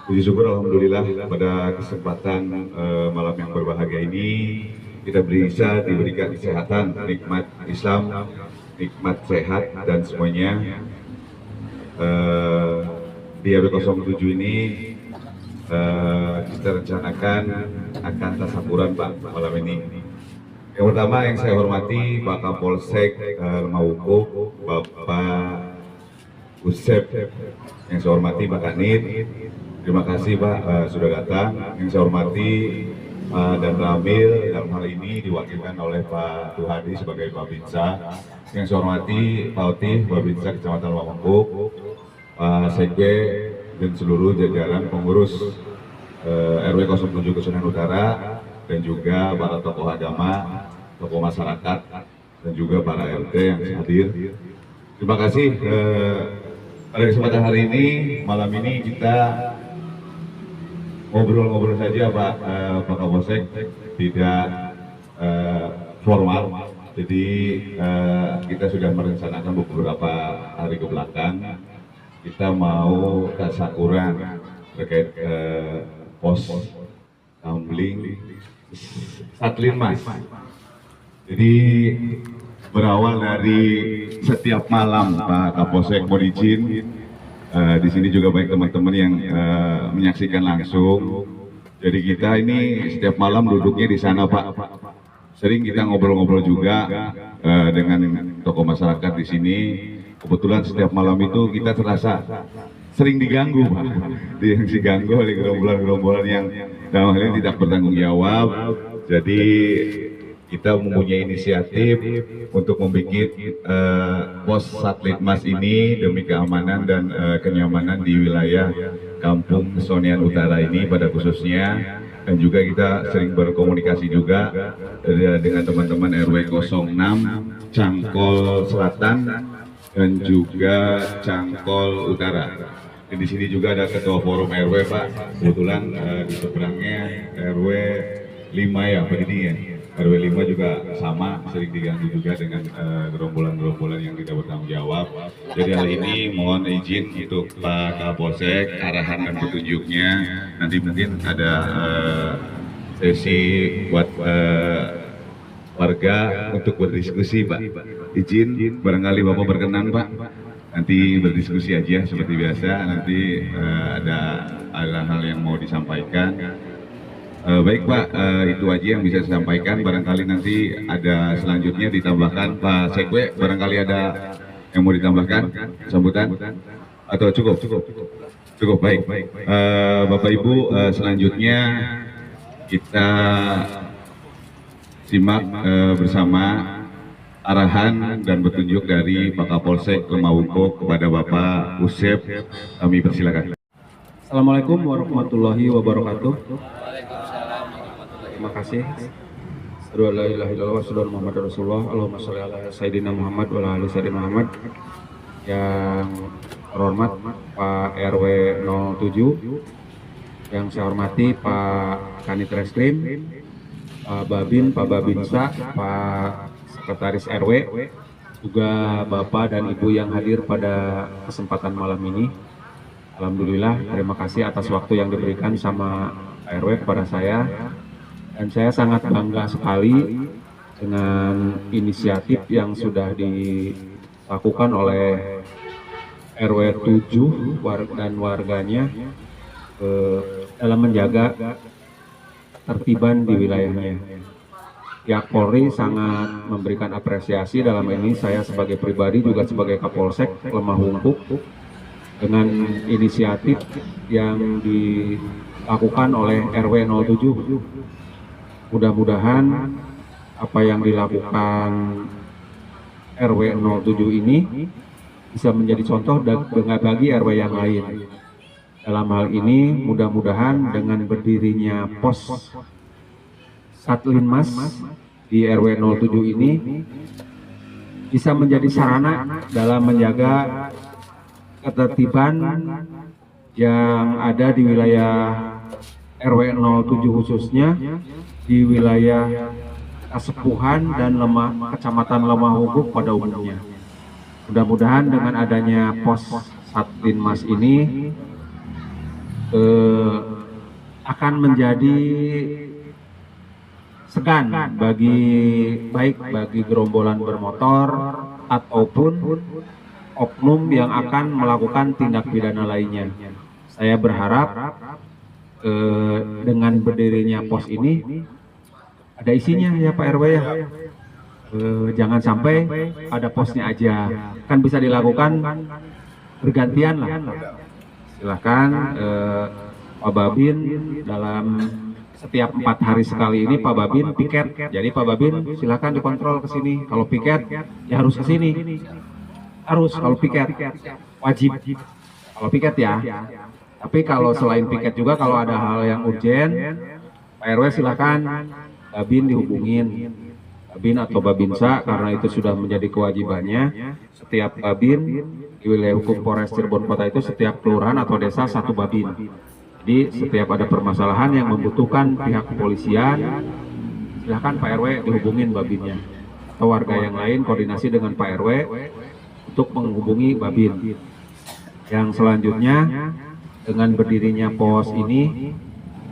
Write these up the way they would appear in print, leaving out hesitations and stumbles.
Puji syukur alhamdulillah pada kesempatan malam yang berbahagia ini kita bisa diberikan kesehatan, nikmat Islam, nikmat sehat dan semuanya. Di RW 07 ini kita rencanakan akan tasyakuran Pak malam ini. Yang pertama yang saya hormati Pak Kapolsek Lemahungkuk, Bapak Usep, yang saya hormati Pak Kanit, terima kasih Pak sudah datang. Yang saya hormati dan Ramil dalam hal ini diwakilkan oleh Pak Tuhadi sebagai Babinsa. Yang saya hormati Pak Otih, Babinsa Kecamatan Lemahungkuk, Pak Sekbe dan seluruh jajaran pengurus RW 07 Kusunan Utara dan juga para tokoh agama, tokoh masyarakat dan juga para RT yang hadir. Terima kasih. Pada kesempatan hari ini, malam ini kita ngobrol-ngobrol saja Pak Kapolsek, tidak formal. Jadi kita sudah merencanakan beberapa hari ke belakang. Kita mau tasyakuran terkait pos tumbling Satlinmas. Jadi berawal dari setiap malam Pak Kapolsek mohon izin di sini juga banyak teman-teman yang menyaksikan langsung. Jadi kita ini setiap malam duduknya di sana Pak. Sering kita ngobrol-ngobrol juga dengan tokoh masyarakat di sini. Kebetulan setiap malam itu kita terasa sering diganggu Pak. Diganggu oleh gerombolan-gerombolan yang dalam hal ini tidak bertanggung jawab. Jadi kita mempunyai inisiatif untuk membuat pos Satlinmas ini demi keamanan dan kenyamanan di wilayah Kampung Sonian Utara ini pada khususnya, dan juga kita sering berkomunikasi juga dengan teman-teman RW 06 Cangkol Selatan dan juga Cangkol Utara. Dan di sini juga ada ketua forum RW Pak, kebetulan di seberangnya RW 5 ya Pak Didi ya. RW 5 juga sama, sering diganggu juga dengan gerombolan-gerombolan yang tidak bertanggung jawab. Jadi hal ini mohon izin untuk Pak Kapolsek, arahan dan petunjuknya. Nanti mungkin ada sesi buat warga untuk berdiskusi Pak. Izin, barangkali Bapak berkenan Pak. Nanti berdiskusi aja seperti biasa, nanti ada hal yang mau disampaikan. Baik Pak, itu aja yang bisa saya sampaikan. Barangkali nanti ada selanjutnya ditambahkan Pak Sekwe, barangkali ada yang mau ditambahkan sambutan atau cukup baik. Bapak Ibu, selanjutnya kita simak bersama arahan dan petunjuk dari Pak Kapolsek Lemahungkuk kepada Bapak Usep. Kami persilakan. Assalamualaikum warahmatullahi wabarakatuh. Terima kasih. Assalamualaikum warahmatullahi wabarakatuh. Muhammad Rasulullah. Allahumma sholli ala Sayyidina Muhammad wa ala ali Sayyidina Muhammad. Yang terhormat Pak RW 07, yang saya hormati Pak Kanit Reskrim, Pak Babin, Pak Babinsa, Pak Sekretaris RW, juga Bapak dan Ibu yang hadir pada kesempatan malam ini. Alhamdulillah, terima kasih atas waktu yang diberikan sama RW kepada saya. Dan saya sangat bangga sekali dengan inisiatif yang sudah dilakukan oleh RW 7 dan warganya dalam menjaga ketertiban di wilayahnya. Pihak Polri sangat memberikan apresiasi dalam ini. Saya sebagai pribadi juga sebagai Kapolsek Lemahungkuk dengan inisiatif yang dilakukan oleh RW 07. Mudah-mudahan apa yang dilakukan RW 07 ini bisa menjadi contoh bagi RW yang lain. Dalam hal ini mudah-mudahan dengan berdirinya pos Satlinmas di RW 07 ini bisa menjadi sarana dalam menjaga ketertiban yang ada di wilayah RW 07 khususnya di wilayah Kasepuhan dan Kecamatan Lemahungkuk pada umumnya. Mudah-mudahan dengan adanya pos Satlinmas ini akan menjadi segan baik bagi gerombolan bermotor ataupun oknum yang akan melakukan tindak pidana lainnya. Saya berharap dengan berdirinya pos ini ada isinya ya Pak RW ya. Jangan sampai ada posnya aja, kan bisa dilakukan bergantian lah. Silahkan Pak Babin dalam setiap 4 hari sekali ini Pak Babin piket. Jadi Pak Babin silahkan dikontrol ke sini. Kalau piket ya harus ke sini. Harus kalau piket wajib. Kalau piket ya. Tapi kalau selain piket juga kalau ada hal yang urgen, Pak RW silahkan Babin dihubungin. Babin atau Babinsa, karena itu sudah menjadi kewajibannya. Setiap Babin di wilayah hukum Polres Cirebon Kota itu setiap kelurahan atau desa 1 Babin. Jadi setiap ada permasalahan yang membutuhkan pihak kepolisian, silahkan Pak RW dihubungin Babinnya. Atau warga yang lain koordinasi dengan Pak RW untuk menghubungi Babin. Yang selanjutnya dengan berdirinya pos ini,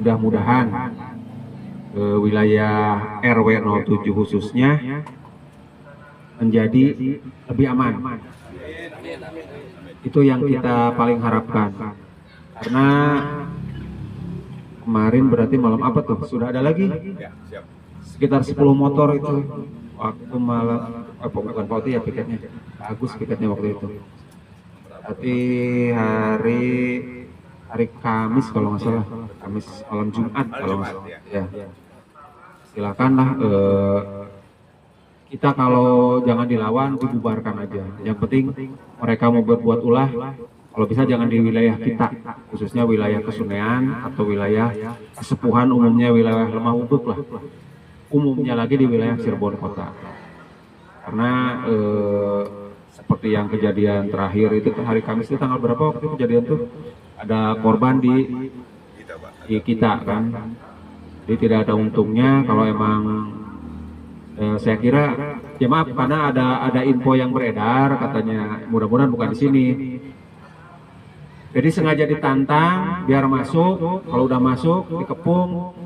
mudah-mudahan wilayah RW 07 khususnya menjadi lebih aman. Itu yang kita paling harapkan. Karena kemarin berarti malam apa tuh? Sudah ada lagi? Sekitar 10 motor itu waktu malam, bukan waktu ya piketnya. Bagus piketnya waktu itu. Tapi hari Kamis kalau nggak salah, Kamis malam Jumat kalau nggak salah. Ya. Silakanlah kita kalau jangan dilawan dibubarkan aja. Yang penting mereka mau berbuat ulah, kalau bisa jangan di wilayah kita, khususnya wilayah Kesunean atau wilayah Kesepuhan, umumnya wilayah Lemah Ubuk lah. Umumnya lagi di wilayah Cirebon Kota. Karena seperti yang kejadian terakhir itu hari Kamis itu tanggal berapa waktu kejadian tuh? Ada korban di kita kan. Jadi tidak ada untungnya kalau emang saya kira ya maaf karena ada info yang beredar katanya mudah-mudahan bukan di sini. Jadi sengaja ditantang biar masuk, kalau udah masuk dikepung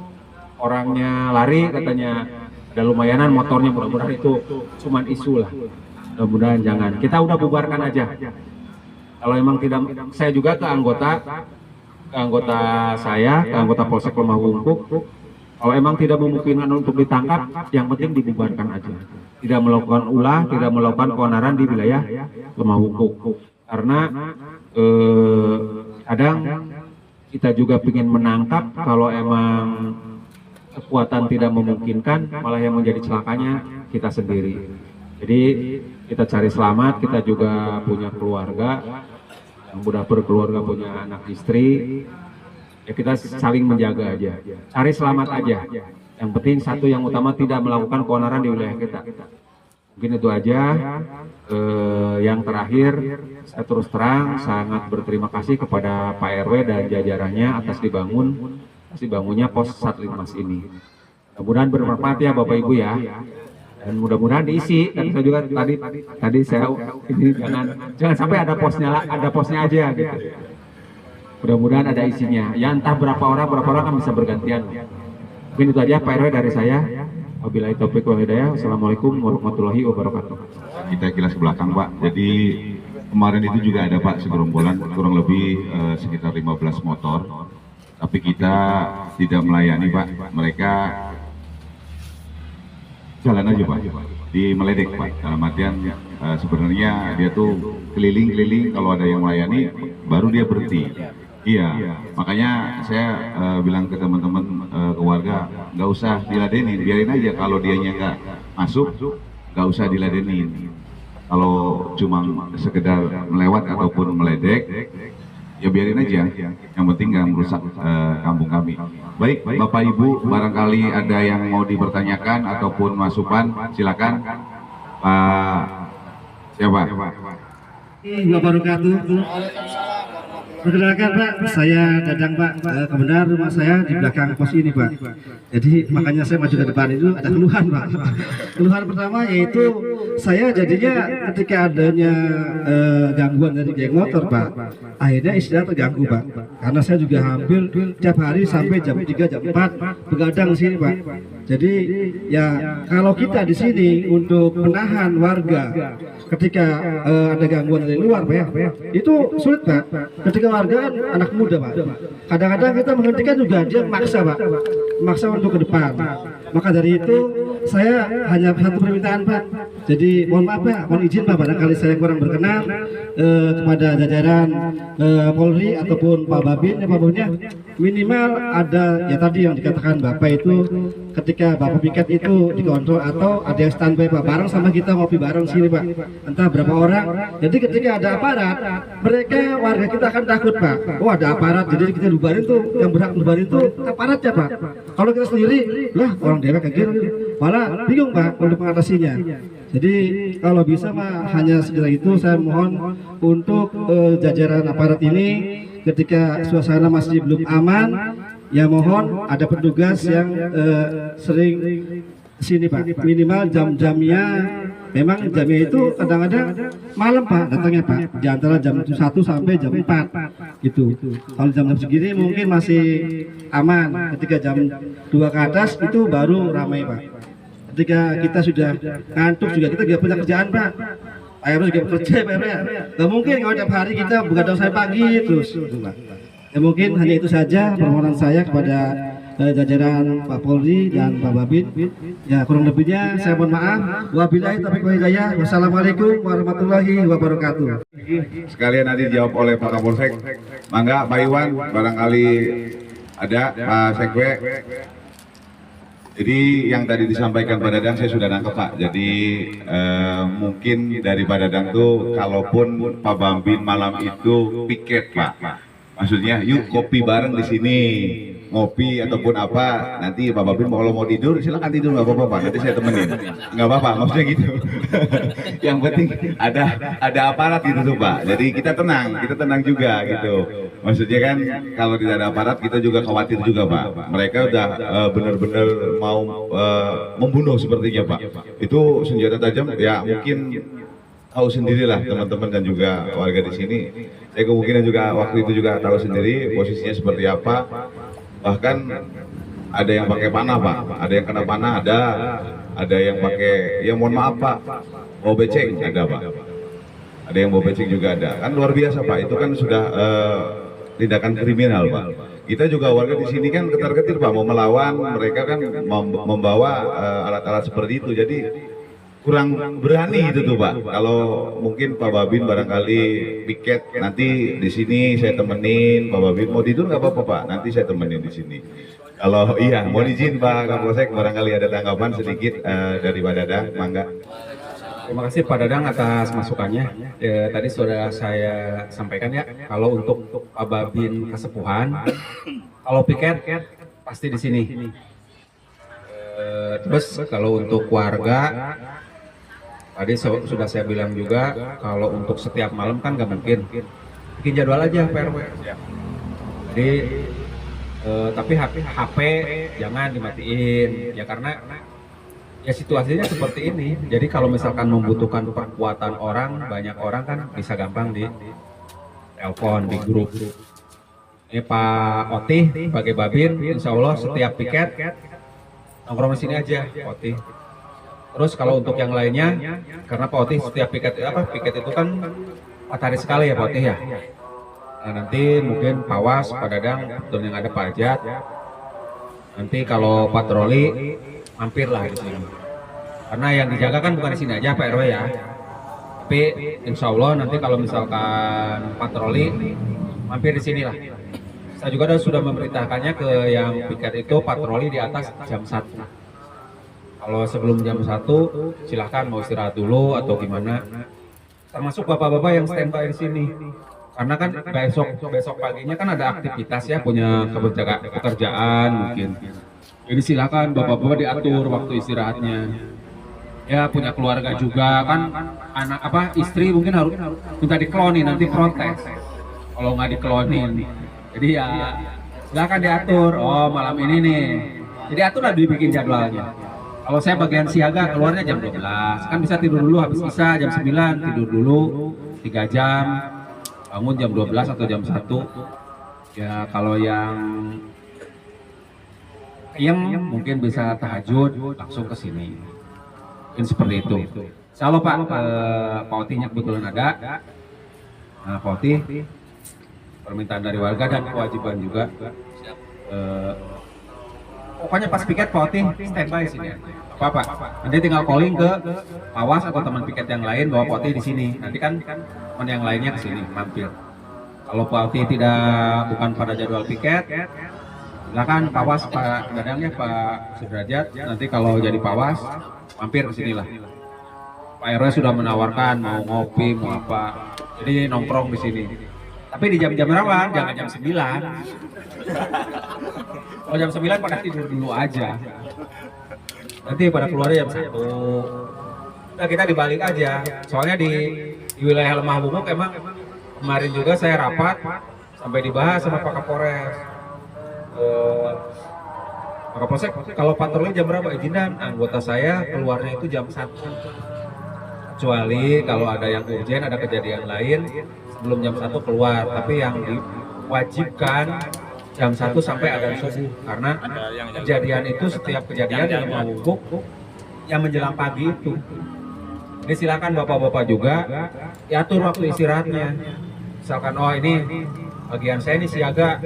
orangnya lari katanya ada lumayanan motornya, mudah-mudahan itu cuman isu lah. Mudah-mudahan jangan. Kita udah bubarkan aja. Kalau emang tidak, saya juga ke anggota saya, ke anggota Polsek Lemah Wumpuk. Kalau emang tidak memungkinkan untuk ditangkap, yang penting dibubarkan aja. Tidak melakukan ulah, tidak melakukan keonaran di wilayah Lemah Wumpuk. Karena kadang kita juga ingin menangkap, kalau emang kekuatan tidak memungkinkan, malah yang menjadi celakanya kita sendiri. Jadi kita cari selamat, kita juga punya keluarga, yang sudah berkeluarga punya anak istri. Ya kita saling menjaga aja, cari selamat aja. Yang penting satu yang utama tidak melakukan keonaran di wilayah kita. Mungkin itu aja. Yang terakhir, saya terus terang sangat berterima kasih kepada Pak RW dan jajarannya atas dibangunnya pos Satlinmas ini. Mudah-mudahan bermanfaat ya Bapak Ibu ya. Dan mudah-mudahan diisi. Dan saya juga tadi saya ini jangan sampai ada posnya aja gitu. Mudah-mudahan ada isinya. Ya entah berapa orang kan bisa bergantian. Mungkin itu aja Pak RW dari saya. Wabillahi taufiq wal hidayah. Wassalamualaikum warahmatullahi wabarakatuh. Kita kilas ke belakang Pak. Jadi kemarin itu juga ada Pak segerombolan kurang lebih sekitar 15 motor. Tapi kita tidak melayani Pak. Mereka jalan aja Pak. Di meledek Pak. Dalam artian sebenarnya dia tuh keliling-keliling, kalau ada yang melayani baru dia berhenti. Iya, makanya saya bilang ke teman-teman ke warga, nggak usah diladenin, biarin aja. Kalau dianya nggak masuk, nggak usah diladenin. Kalau cuma sekedar melewat ataupun meledek, ya biarin aja. Yang penting nggak merusak kampung kami. Baik, Bapak Ibu, barangkali ada yang mau dipertanyakan ataupun masukan, silakan. Pak siapa? Wabarakatuh. Perkenalkan Pak, saya Dadang Pak. Kebenaran rumah saya di belakang pos ini Pak. Jadi makanya saya maju ke depan itu ada keluhan Pak. Keluhan pertama yaitu saya jadinya ketika adanya gangguan dari geng motor Pak, akhirnya istirahat terganggu Pak. Karena saya juga hampir tiap hari sampai jam 3 jam 4 begadang di sini Pak. Jadi ya kalau kita di sini untuk menahan warga ketika ada gangguan dari luar Pak ya, itu sulit Pak. Ketika warga kan anak muda Pak, kadang-kadang kita menghentikan juga dia maksa Pak, maksa untuk ke depan. Maka dari itu saya hanya satu permintaan Pak. Jadi mohon maaf Pak, mohon izin Pak, barangkali saya kurang berkenan kepada jajaran Polri ataupun Pak Babin ya Pak Babinnya, minimal ada ya tadi yang dikatakan Bapak itu ketika Bapak piket itu dikontrol atau ada yang standby Pak bareng sama kita ngopi bareng sini Pak, entah berapa orang. Jadi ketika ada aparat, mereka warga kita akan takut Pak. Oh ada aparat, jadi kita bubarin tuh, yang berhak bubarin tuh aparatnya Pak. Kalau kita sendiri, lah orang dewek kayak gitu, malah bingung Pak untuk mengatasinya. Jadi kalau bisa Pak hanya sekedar itu, saya mohon untuk jajaran aparat ini ketika suasana masih belum aman, ya mohon ada petugas yang sering sini Pak, minimal jam-jamnya. Memang jamnya itu kadang-kadang malam Pak datangnya Pak, di antara jam 1 sampai jam 4 gitu. Kalau jam-jam segini mungkin masih aman, ketika jam 2 ke atas itu baru ramai Pak. Ketika kita sudah ngantuk juga, kita juga punya kerjaan Pak. Akhirnya juga bekerja Pak ya. Gak mungkin kalau tiap hari kita begadang sampai pagi terus gitu, Pak. Ya mungkin hanya itu saja permohonan saya kepada jajaran Pak Polri dan Pak Babin. Ya kurang lebihnya saya mohon maaf. Wabillahi taufiq wal hidayah. Wassalamualaikum warahmatullahi wabarakatuh. Sekalian nanti dijawab oleh Pak Kapolsek. Mangga Pak Iwan, barangkali ada Pak Sekwe. Jadi yang tadi disampaikan Pak Dadang saya sudah nangkep Pak. Jadi mungkin dari Pak Dadang tuh kalaupun Pak Babin malam itu piket Pak. Maksudnya yuk kopi bareng di sini, ngopi ataupun apa, nanti Pak Babin kalau mau tidur silakan tidur, nggak apa-apa Pak, nanti saya temenin, nggak apa-apa, maksudnya gitu. Yang penting ada aparat gitu tuh Pak, jadi kita tenang juga gitu. Maksudnya kan kalau tidak ada aparat kita juga khawatir juga Pak, mereka udah benar-benar mau membunuh sepertinya Pak. Itu senjata tajam ya, mungkin tahu sendirilah teman-teman dan juga warga di sini. Saya kemungkinan juga waktu itu juga tahu sendiri posisinya seperti apa. Bahkan ada yang pakai panah Pak, ada yang kena panah, ada yang pakai, ya mohon maaf Pak, bawa beceng ada Pak, ada yang bawa beceng juga ada. Kan luar biasa Pak, itu kan sudah tindakan kriminal Pak. Kita juga warga di sini kan ketar-ketir Pak, mau melawan, mereka kan membawa alat-alat seperti itu, jadi kurang berani itu tuh Pak. Kalau mungkin Pak Babin barangkali piket nanti di sini saya temenin. Pak Babin mau tidur nggak apa-apa Pak, nanti saya temenin di sini. Kalau iya mau izin Pak Kapolsek barangkali ada tanggapan sedikit dari Pak Dadang, mangga. Terima kasih Pak Dadang atas masukannya. Tadi sudah saya sampaikan ya, kalau untuk Pak Babin kesepuhan, kalau piket pasti di sini. Terus kalau untuk warga, tadi sudah saya bilang juga, kalau untuk setiap malam kan nggak mungkin. Bikin jadwal aja Pak RW. Jadi tapi HP jangan dimatiin ya, karena ya situasinya seperti ini. Jadi kalau misalkan membutuhkan perkuatan orang, banyak orang kan bisa gampang di telepon, di grup. Ini Pak Otih sebagai Babin, insya Allah setiap piket nongkrong di sini aja Pak Otih. Terus kalau untuk yang lainnya, karena Pak Otih setiap piket itu kan 4 hari sekali ya Pak Otih ya. Nah, nanti mungkin Pak Was, Pak Dadang, dan yang ada Pak Ajat. Nanti kalau patroli mampirlah di sini. Karena yang dijaga kan bukan di sini aja Pak RW ya. Tapi insya Allah nanti kalau misalkan patroli mampir di sini lah. Saya juga sudah memerintahkannya ke yang piket itu patroli di atas jam 1. Kalau sebelum jam 1 silahkan mau istirahat dulu atau gimana. Termasuk bapak-bapak yang standby di sini. Karena kan besok paginya kan ada aktivitas ya, punya pekerjaan mungkin. Jadi silakan bapak-bapak diatur waktu istirahatnya. Ya punya keluarga juga kan, anak istri mungkin harus minta diklonin nanti protes. kalau nggak dikelonin. Jadi ya silakan diatur. Oh malam ini nih, jadi aturlah dibikin jadwalnya. Kalau saya bagian siaga keluarnya jam 12, kan bisa tidur dulu habis isa jam 9, tidur dulu 3 jam, bangun jam 12 atau jam 1. Ya kalau yang mungkin bisa tahajud langsung ke sini. Mungkin seperti itu. Insya Allah Pak, Pak Otinya kebetulan ada. Nah Pak Oti, permintaan dari warga dan kewajiban juga. Pokoknya pas piket Pak Oti standby sini aja. Apa nanti tinggal calling ke Pawas atau teman piket yang lain bahwa Pak Oti di sini. Nanti kan teman yang lainnya ke sini mampir. Kalau Pak Oti bukan pada jadwal piket, silakan Pawas Pak Dadangnya Pak Sudrajat. Nanti kalau jadi Pawas mampir ke sinilah. Pak RW sudah menawarkan mau ngopi mau apa. Jadi nongkrong di sini. Tapi di jam-jam berapa? Jangan jam 9. Kalau jam 9 pada tidur dulu aja. Nanti pada keluarnya jam 1. Nah kita dibalik aja. Soalnya di wilayah Lemah Bumuk emang kemarin juga saya rapat sampai dibahas sama Pak Kapolres. Pak Kapolsek kalau patroli jam berapa izinan? Anggota saya keluarnya itu jam 1. Kecuali kalau ada yang urgent, ada kejadian lain sebelum jam 1 keluar. Tapi yang diwajibkan jam 1 sampai adzan subuh, karena kejadian itu setiap kejadian yang mau yang menjelang pagi itu. Ini silakan bapak-bapak juga diatur waktu istirahatnya. Misalkan oh ini bagian saya ini siaga.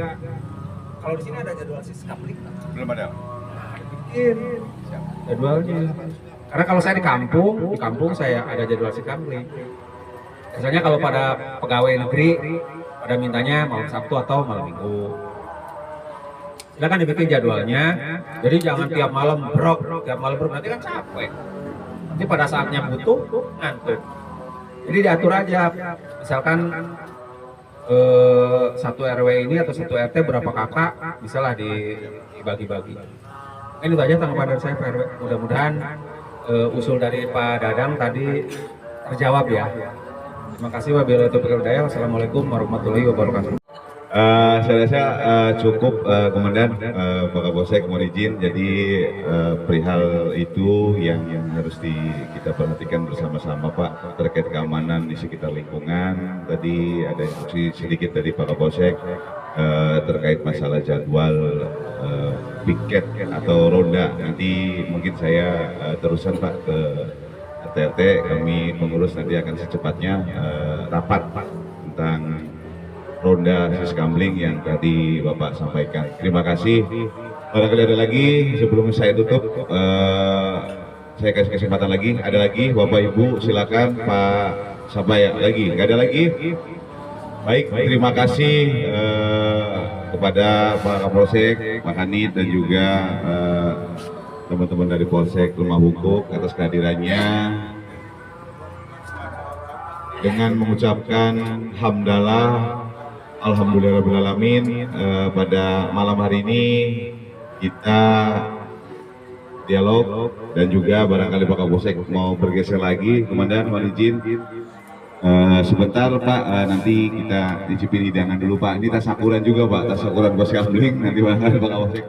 Kalau di sini ada jadwal siskapling? Belum ada. Bikin jadwalnya. Karena kalau saya di kampung saya ada jadwal siskapling. Misalnya kalau pada pegawai negeri pada mintanya malam Sabtu atau malam Minggu. Silakan dibikin jadwalnya. Jadi jangan tiap malam brok nanti kan capek. Nanti pada saatnya butuh ngantuk. Jadi diatur aja. Misalkan satu RW ini atau satu RT berapa kakak, bisalah dibagi-bagi. Ini itu aja tanggapan dari saya Pak RW. Mudah-mudahan usul dari Pak Dadang tadi terjawab ya. Terima kasih wabillahi taufiq wal hidayah. Wassalamualaikum warahmatullahi wabarakatuh. Saya rasa cukup Komandan, Pak Kapolsek mohon izin. Jadi perihal itu yang harus kita perhatikan bersama-sama Pak terkait keamanan di sekitar lingkungan. Tadi ada instruksi sedikit dari Pak Kapolsek terkait masalah jadwal piket atau ronda. Nanti mungkin saya terusan Pak ke RT-RT, kami pengurus nanti akan secepatnya rapat tentang ronda siskambling yang tadi Bapak sampaikan. Terima kasih. Barangkali ada lagi sebelum saya tutup, saya kasih kesempatan lagi. Ada lagi Bapak Ibu, silakan Pak. Siapa ya lagi? Nggak ada lagi? Baik, terima kasih kepada Pak Kapolsek, Pak Kanit dan juga teman-teman dari Polsek Lemah Bungkuk atas kehadirannya. Dengan mengucapkan hamdalah alhamdulillahirrahmanirrahim, pada malam hari ini kita dialog dan juga barangkali Pak Kapolsek mau bergeser lagi. Komandan mohon izin sebentar Pak, nanti kita dicipin hidangan dulu Pak. Ini tasakuran juga Pak, tasakuran bos kambing nanti barangkali Pak Kapolsek.